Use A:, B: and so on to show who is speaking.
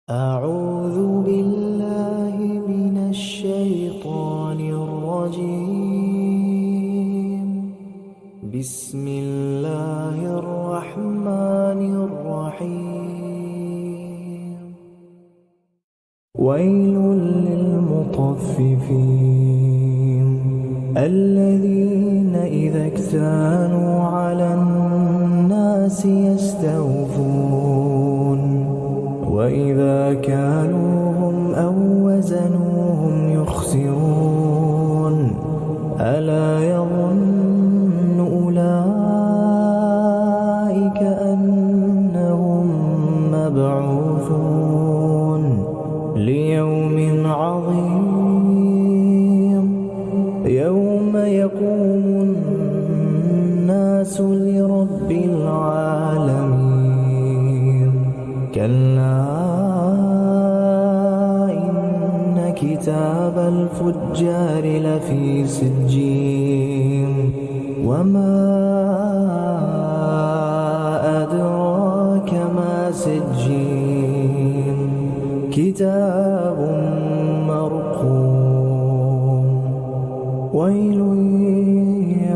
A: أعوذ بالله من الشيطان الرجيم. بسم الله الرحمن الرحيم. ويل للمطففين الذين إذا اكتالوا على الناس يستوفون وإذا كالوهم أو وزنوهم يخسرون ألا يظن أولئك أنهم مبعوثون ليوم عظيم يوم يقوم الناس لرب العالمين. كلا إن كتاب الفجار لفي سجين وما أدراك ما سجين كتاب مرقوم. ويل